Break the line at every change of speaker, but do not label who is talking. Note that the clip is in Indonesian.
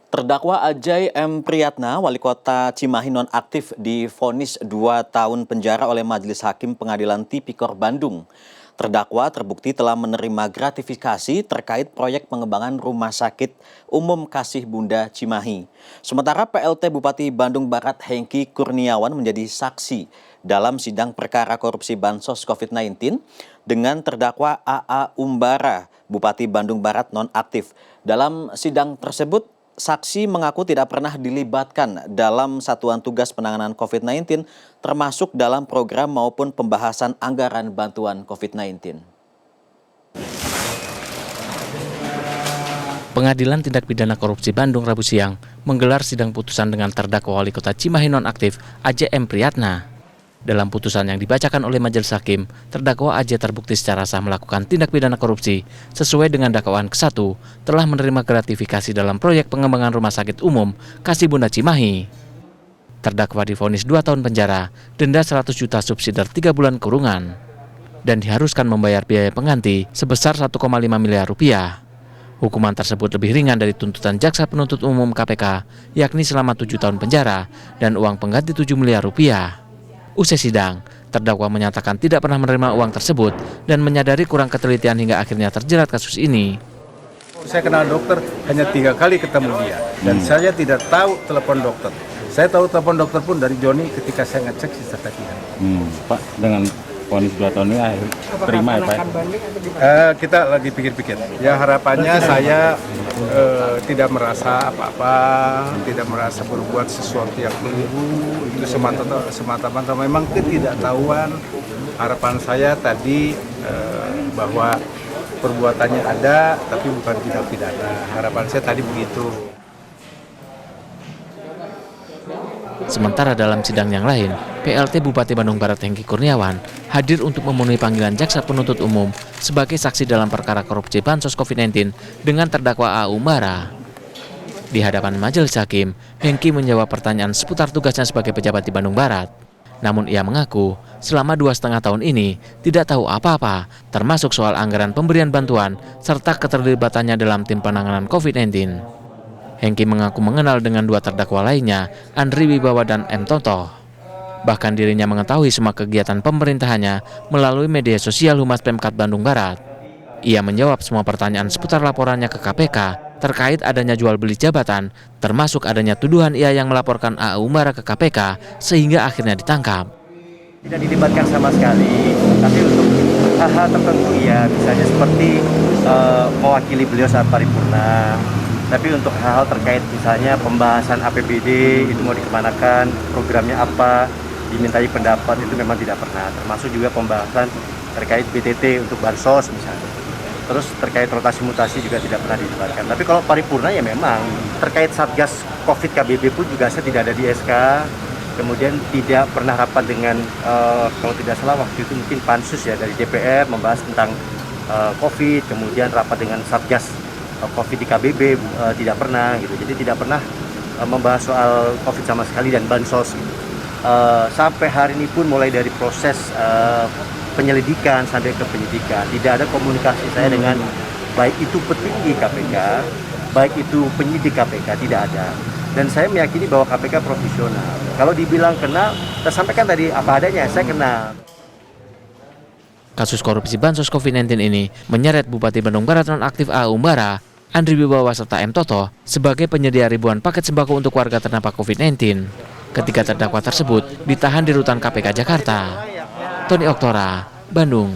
Terdakwa Ajay M. Priyatna, wali kota Cimahi nonaktif, divonis 2 tahun penjara oleh Majelis Hakim Pengadilan Tipikor Bandung. Terdakwa terbukti telah menerima gratifikasi terkait proyek pengembangan Rumah Sakit Umum Kasih Bunda Cimahi. Sementara PLT Bupati Bandung Barat Hengki Kurniawan menjadi saksi dalam sidang perkara korupsi Bansos COVID-19 dengan terdakwa AA Umbara, Bupati Bandung Barat nonaktif. Dalam sidang tersebut, saksi mengaku tidak pernah dilibatkan dalam satuan tugas penanganan COVID-19, termasuk dalam program maupun pembahasan anggaran bantuan COVID-19.
Pengadilan Tindak Pidana Korupsi Bandung Rabu siang menggelar sidang putusan dengan terdakwa wali kota Cimahi nonaktif Ajay M. Priyatna. Dalam putusan yang dibacakan oleh Majelis Hakim, terdakwa Ajay terbukti secara sah melakukan tindak pidana korupsi sesuai dengan dakwaan ke-1 telah menerima gratifikasi dalam proyek pengembangan Rumah Sakit Umum Kasih Bunda Cimahi. Terdakwa divonis 2 tahun penjara, denda 100 juta subsidi 3 bulan kurungan, dan diharuskan membayar biaya pengganti sebesar 1,5 miliar rupiah. Hukuman tersebut lebih ringan dari tuntutan Jaksa Penuntut Umum KPK, yakni selama 7 tahun penjara dan uang pengganti 7 miliar rupiah. Usai sidang, terdakwa menyatakan tidak pernah menerima uang tersebut dan menyadari kurang ketelitian hingga akhirnya terjerat kasus ini.
Saya kenal dokter hanya 3 kali ketemu dia dan saya tidak tahu telepon dokter. Saya tahu telepon dokter pun dari Joni ketika saya ngecek si Satya.
Pak, dengan vonis 2 tahun ini terima ya Pak?
Kita lagi pikir-pikir. Ya harapannya saya tidak merasa apa-apa, tidak merasa berbuat sesuatu yang keliru. Itu semata-mata memang ketidaktahuan. Harapan saya tadi bahwa perbuatannya ada, tapi bukan tindak pidana. Harapan saya tadi begitu.
Sementara dalam sidang yang lain, PLT Bupati Bandung Barat Hengki Kurniawan hadir untuk memenuhi panggilan Jaksa Penuntut Umum sebagai saksi dalam perkara korupsi Bansos COVID-19 dengan terdakwa AA Umbara. Di hadapan Majelis Hakim, Hengki menjawab pertanyaan seputar tugasnya sebagai pejabat di Bandung Barat. Namun ia mengaku selama 2,5 tahun ini tidak tahu apa-apa, termasuk soal anggaran pemberian bantuan serta keterlibatannya dalam tim penanganan COVID-19. Hengki mengaku mengenal dengan 2 terdakwa lainnya, Andri Wibawa dan M. Toto. Bahkan dirinya mengetahui semua kegiatan pemerintahannya melalui media sosial Humas Pemkat Bandung Barat. Ia menjawab semua pertanyaan seputar laporannya ke KPK terkait adanya jual beli jabatan, termasuk adanya tuduhan ia yang melaporkan AA Umbara ke KPK sehingga akhirnya ditangkap.
Tidak dilibatkan sama sekali, tapi untuk hal-hal tertentu ya, misalnya seperti mewakili beliau saat paripurna. Tapi untuk hal-hal terkait misalnya pembahasan APBD itu mau dikemanakan, programnya apa, dimintai pendapat itu memang tidak pernah. Termasuk juga pembahasan terkait BTT untuk Bansos misalnya. Terus terkait rotasi mutasi juga tidak pernah dilibatkan. Tapi kalau paripurna ya memang terkait Satgas Covid KBB pun juga saya tidak ada di SK. Kemudian tidak pernah rapat dengan kalau tidak salah waktu itu mungkin pansus ya dari DPR membahas tentang Covid. Kemudian rapat dengan Satgas Covid di KBB tidak pernah gitu. Jadi tidak pernah membahas soal Covid sama sekali dan Bansos gitu. Sampai hari ini pun mulai dari proses penyelidikan sampai ke penyidikan tidak ada komunikasi saya dengan baik itu petinggi KPK, baik itu penyidik KPK, tidak ada. Dan saya meyakini bahwa KPK profesional. Kalau dibilang kena, saya sampaikan tadi apa adanya, saya kena.
Kasus korupsi Bansos COVID-19 ini menyeret Bupati Bandung Barat nonaktif AA Umbara, Andri Wibawa serta M. Toto sebagai penyedia ribuan paket sembako untuk warga terdampak COVID-19. Ketiga terdakwa tersebut ditahan di rutan KPK Jakarta. Tony Oktora, Bandung.